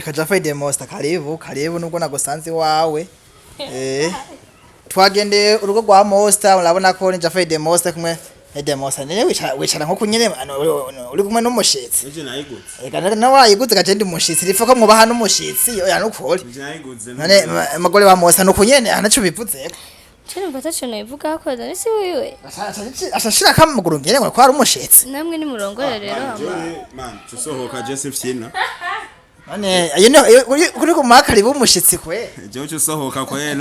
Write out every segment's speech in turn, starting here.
Kajafari Themosta karibu nubwo nagusanze wawe. Twagendeye urugo rwa Mosta urabona ko ni Jafari Themosta kumwe Themosta nene wicara nko kunyene uri kumwe n'umushitsi. Eje nayigutse. Eka na wayigutse gaje umushitsi ripfa ko mubaha n'umushitsi oya nukuri. Eje nayigutse. None umugore wa Mosta nukunyene anaco bivuze. Cyane mfatacho nayivuga ko dani si wiwe. Ashashira kamuguru ngene ngo kwari umushitsi. Namwe ni murongore rero Man, tusohoka Jesse Fyina. None kuri ku makari b'umushitsi kwe. Je usohoka kwe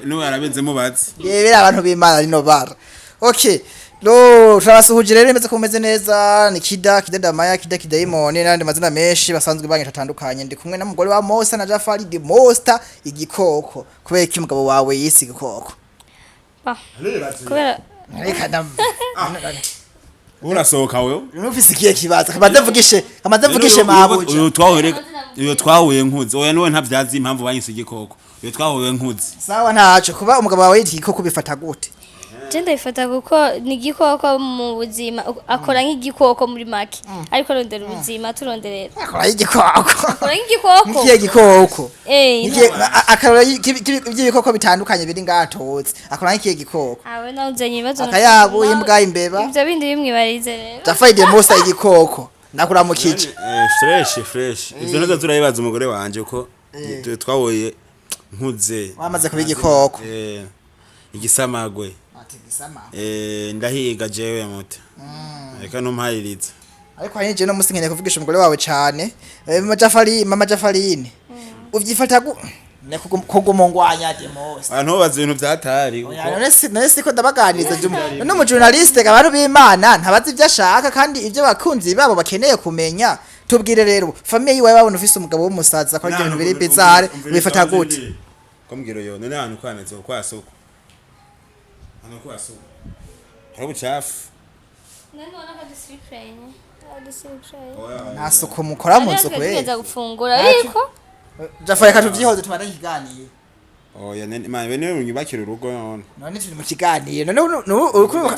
no arabenze mubatsi. Yebera abantu b'Imana rino bara. Okay. Lo turabasuhuje rero imeze kumeze neza ni kida damaya kida daimoni nandi mazina menshi basanzwe banyita atandukanye ndi kumwe n'umugore wa Mosta na Jafari Themosta igikoko kubera iki umugabo wawe yisi igikoko kubera reka dam urasohoka wewe numvise ikiye kibaza kamaze mvugishe mabuje uyo twahuye nkuzi oya niwe ntavyazi impamvu banyise igikoko uyo twahuye nkuzi sawa ntaco kuba umugabo wawe yiti igikoko bifata gute Jenda ifata kuko ni igikoko mu buzima akora nk'igikoko muri make ariko rondera ubuzima turonderera akora igikoko akora nk'igikoko ikiye gikoko akora ibikoko bitandukanye biri ngatotse akora nk'ikiye gikoko awe nawuzenye ibibazo akayabu imbwa imbeba ivyo bindi bimwibarize rero Jafari Themosta igikoko nakura mu kije fresh ivyo nazo turayibaza umugore wanje uko twahuye nkuze wamaze kuba igikoko igisamagwe ndahiga jewe muta reka ntumpayiriza ariko hari je no musinkeneye kuvugisha umugore wawe cyane mama Jafarine uvyifata ne kugumongwanya Themosta abantu bazi ibintu byatari none siko ndabaganiriza no mu journaliste abantu b'Imana ntabazi ivyo ashaka kandi ivyo bakunzi babo bakeneye kumenya tubwire rero famille yiwe babona ufise umugabo w'umusaza ko ibintu biri bizarre bifata gute kombwiro yo none ahantu kwameze kwasoko Anako aso. Habu chafu. Nani wanaka disipline. Nasuko mukora mu nzu kwe. Neza gufungura ariko Jafari katuvyihoze tubana kiganiye. Oya nene man bene unyubakira urugo none. None turi mu kiganiye. None urukuru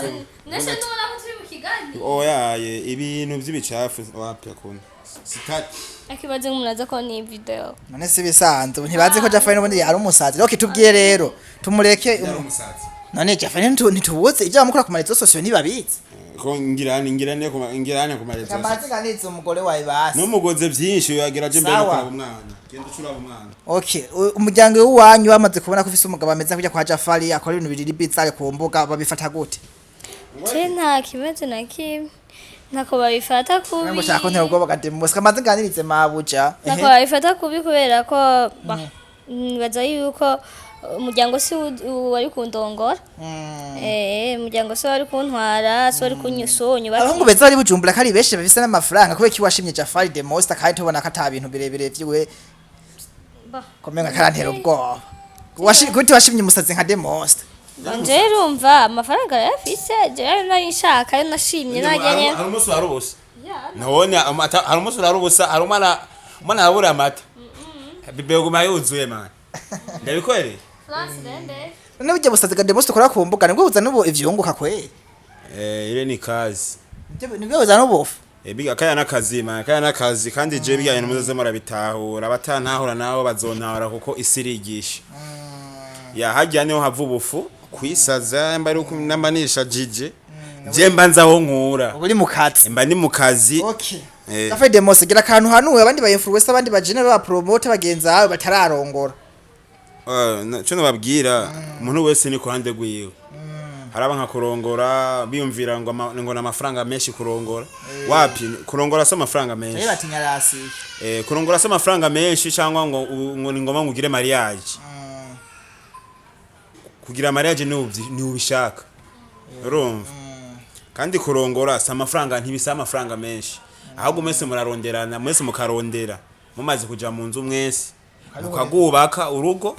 Nese nubona ko turi mu kiganiye. Oya ibintu by'ibicafu wapya kuntu. Sitati. Akibaze nk'umunaza ko ni video. None si bisanzwe ntibazi ko Jafari n'ubundi yari umusazi. Okay tubwiye rero tumureke umusazi. None Jafari ntitubuze ivyo amukora ku marezo sosiyo ntibabizi. Ko ngirane ku marezo. Kamaze ganitse umugore wawe basi. Numugoze byinshi yageraje mbere ko umwana. Genda ucura umwana. Okay umuryango w'uwanyu bamaze kubona ko ufise umugabo ameze kujya kwa Jafari akora ibintu biri bizarre ku mbuga babifata gute? Nta kibazo na kimwe. Nako babifata kubi. Ngo shaka ntero ubwo bagade Mosta kamaze ganirize mabuja. Nako babifata kubi kubera ko baza yuko umuryango si wari kundongora umuryango si wari kuntwara si wari kunyusonyo abahungu beza bari bujumbura kari beshe bafise n'amafaranga kubera ki washimye Jafari Themosta kandi tubona ko ata bintu birebire vyiwe komenga karantera ubwoba kuti washimye umusazi nka Themosta nje rumva amafaranga yafise je nari nshaka yo nashimye najyanye hari umunsi warubusa none hari umunsi warubusa hari umwana abura amata bibego mayuzuye man ndabikwereye none bijya busazi ga Themosta ukora ku mbuga nibwo buza nubo ivyunguka kwe ile ni kazi nibwo buza nubofu biga kaya nakazi kandi je biganye n'umuzaze murabitahura batantahura naho bazontahura kuko isirigisha ya hajya niho hava ubufu kwisaza mba ari kunamanisha jije je mbanza ho nkura uri mu kazi mba ni mu kazi okay Jafari Themosta gira kantu hanuwe abandi ba influencer abandi ba general ba promote bagenza aho batararongora cyo nababwira umuntu wese ni kuhande gwiwe haraba nka kurongora biyumvira ngo n'amafaranga menshi kurongora wapi kurongora se amafaranga menshi batinya rasi kurongora se amafaranga menshi cyangwa ngo ni ngoma ngugire mariage kugira mariage ni ubishaka urumva kandi kurongora se amafaranga ntibisa amafaranga menshi ahubwo mwese muraronderana mwese mukarondera mumaze kuja mu nzu mwese mukagubaka urugo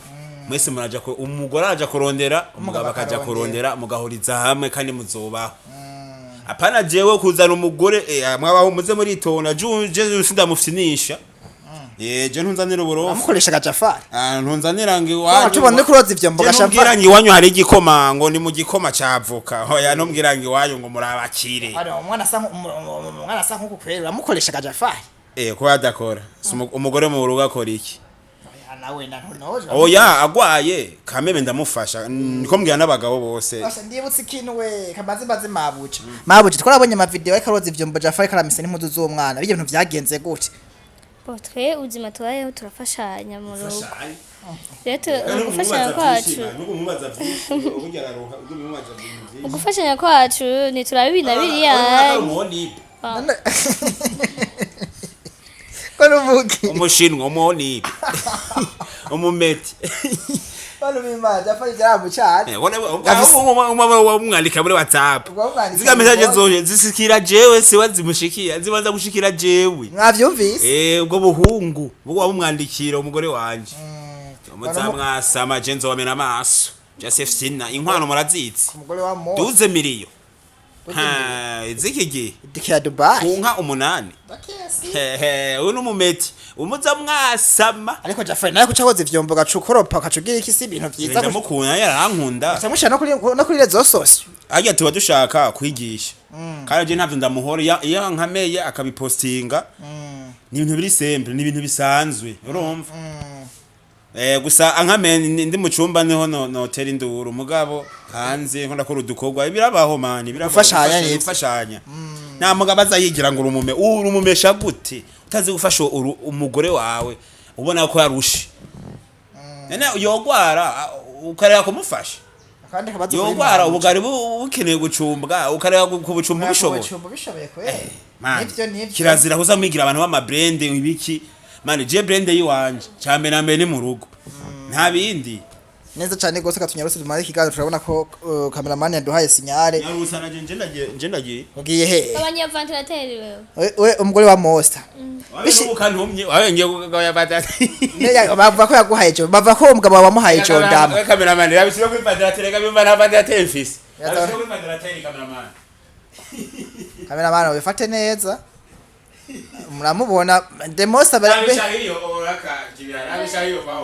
mwese muraja ko umugore aja kurondera umugabo akaja kurondera mugahuriza hamwe kandi muzobaho apana jewe kuzana umugore mwabaho muze muri tona je sindamufyinisha je ntunzanira uburofu amukoresha Jafari ntunzanira ngi wanyu tubone kuroza ivyo mboga Jafari ngira ngi wanyu hari igikoma ngo ni mu gikoma cyavuka hoya ntumbwira ngi wanyu ngo murabakire umwana asa nkuko kwera amukoresha Jafari ko adakora umugore mu rugo akora iki nawe nanoje oya agwaye kameme ndamufasha niko mbwira n'abagabo bose ndibutse ikintu we kamaze mabuje twarabonye ama video y'ikaroza ivyombo Jafari karamise n'impuzu z'umwana bijye bintu vyagenze gute twe ubuzima tubayeho turafashanya mu rugo rero gufashanya kwacu gufashanya kwacu niturabe ibintu biriya umushinwa umoni umumeti Jafari jaramucane umwandika muri WhatsApp ziga message zoje zisikira jewe se wazimushikiya zibanza gushikira jewe mwavyumvise ubwo buhungu bwo wamwandikira umugore wanje umuzamwasama jenzo wamena amaso Joseph Sina inkwano murazitsi umugore wa Mo 12 miliyo zikigi dikya Dubai kunka 8 uno mumeti umuzamwasama ariko Jafari naye kucakoze ivyombo gacukoropa kacugira iki si ibintu vyiza ndamukunda yarankunda samusha no kuri rezo sosio ajya tuba dushaka kwigisha kandi je ntavyo ndamuhora iyo nkameye akabipostinga ni ibintu biri simple ni ibintu bisanzwe urumva gusa ankame ndi mu cyumba niho no tera induru umugabo hanze nkunda ko rudukorwa birabaho mani birafashanya nta mugabo azayigira ngo urumumesha gute utazi gufasha umugore wawe ubona ko yarushe nene yogwara ukareba kumufasha yogwara ubugari bukeneye gucumbwa ukareba ku bucumbu bishoboye kirazira kuzamwigira abantu b'amabrand ibiki mani je brand yiwanje cyambe nambe ni mu rugo nta bindi neza cyane gose katunyarose dumare kiganiro turabona ko cameraman yaduhaye signale yarusana je ndagiye ugiye he abanyaventilateri we umugore wa Mosta bishi wawe kugaya batatu bava ko yaguhaye cyo bava ko umugabo wamuhaye cyo ndama cameraman yabishyira kuri ventilateri kabimba na ventilateri fisi yabishyira kuri ventilateri cameraman wifate neza muramubona Themosta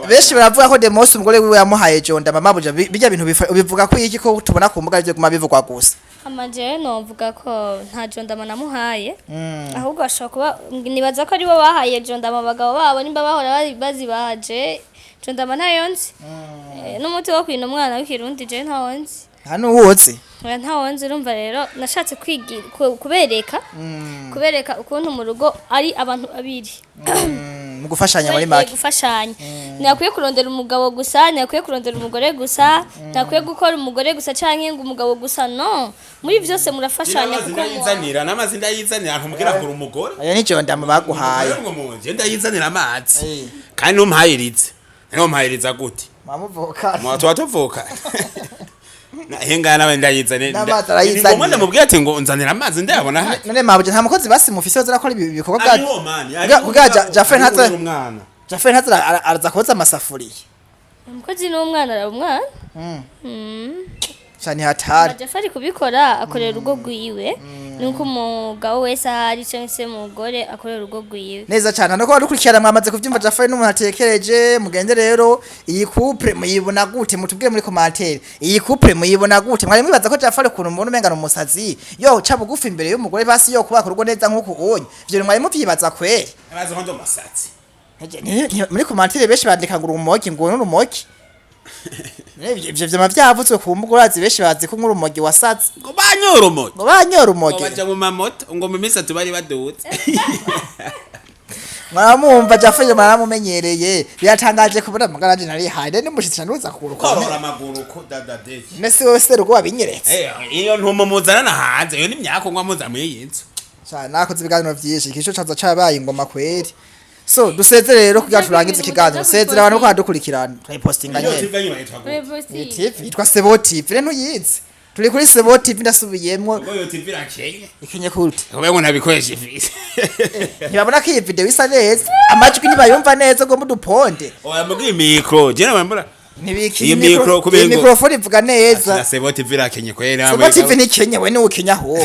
beshi baravuga ko Themosta umugore wiwe yamuhaye jonda mama buja bijya bintu bivuga ko iki ko tubona ku mbuga byo guma bivugwa gusa amaje no mvuga ko nta jonda namuhaye ahubwo ashobora kuba nibaza ko ari bo bahaye jonda abagabo babo nimba bahora bazibaje jonda ntayonzi n'umuti wo kwina umwana w'ikirundi je ntawonzi hano uwotse ntawonzi urumva rero nashatse kubereka ukuntu mu rugo ari abantu babiri mu gufashanya muri make gufashanya nakwiye kurondera umugabo gusa nakwiye kurondera umugore gusa nakwiye gukora umugore gusa canke ngo umugabo gusa no muri byose murafashanya kuko yizanira namazinda yizanira ntumubwira ko umugore ayo ni cyo ndama baguhaye ngo munje ndayizanira amazi kandi numuhayiriza gute mamuvoka twatovoka henga nawe ndayizane ngomwe ndamubwiye ati ngo nzanira amazi ndayabona none mabuje nta mukozi basi mufise bazira ko ibikorwa bwa Jafari ntaza araza koza amasafuriye umukozi n'umwana arabumwana cyane hatari Jafari kubikora akorera urugo rwiwe nuko umugabo wese ahari cyangwa se umugore akorera urugo rwiwe neza cyane nuko barukurikirana mwamaze kuvyumva Jafari n'umuntu atekereje mugende rero iyi couple muyibona gute mutubwire muri commentaire iyi couple muyibona gute mwari mwibaza ko Jafari kuntu umuntu umenga umusazi yo ca bugufi imbere y'umugore basi yo kubaka urugo neza nkuko ubonye ivyo mwari muvyibaza kweri abaza ko ndo masatsi muri commentaire beshi bandika ngo urumogi ngo n'urumogi ivyo vyama vyavutswe ku mbuga urazi beshi bazi ko nk'urumogi wasatse ngo banyora umogi baja mu mamoto ngo mu misatu bari badutse mwaramumva Jafari mwaramumenyereye biratangaje kubona mugaraje nari haide n'umushitsi nuza kuruko korora amaguru ko dadade nese wese rugo wabinyeretse iyo ntumumuzana na hanze iyo nimyako ngwa muza muyinzu cyane nakoze ibiganiro vyinshi kisho caza cabaye ingoma kweri so duseze rero kugira turangize ikiganiro sezera abantu ko adukurikirana twayipostinga nyene TV yitwa Sebo TV rero ntuyizi turi kuri Sebo TV ndasubiyemwo ngo yo TV rakenye ikinye kurute ngo nabikoresha ifisi ntibabona ko iyi video isa neza amajwi nibayumva neza ngo muduponde oya mugi micro je nabambura nibiki microphone ivuga neza Sebo TV rakenye kwera Sebo TV ni Kenya we ni ukenya ho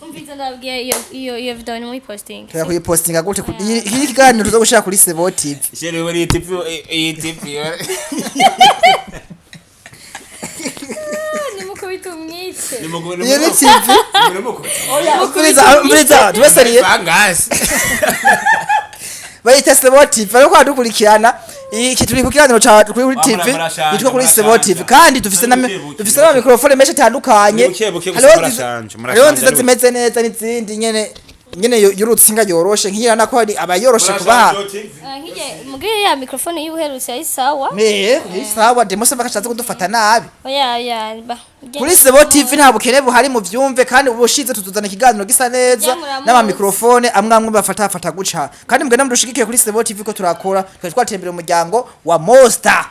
umviza nabwiye iyo video ni muri posting twa kuyipostinga gute iki kiganiro tuzo gushaka kuri Sebo TV shere we TV ni mukubita umwitsi iyo ni TV tubasariye bayita Sebo TV ariko kwadukurikirana iki turi kukiraniro cha kuri TV yitwa kuri Sebo TV kandi dufise na mikrofone menshi atandukanye hariho nziza zimeze neza n'izindi nyene y'urutsinga yoroshe nk'ira nako ari abayoroshe kubaha mugire ya mikrofone y'uherutse ari sawa sawa Themosta bakashatse kudufata nabi oya kuri Sebo TV nta bukene buhari mu vyumve kandi ubushize tutuzana ikiganiro gisa neza n'ama mikrofone amwe bafata guca kandi mbwe namudushigikiye kuri Sebo TV ko turakora twatembera umuryango wa Mosta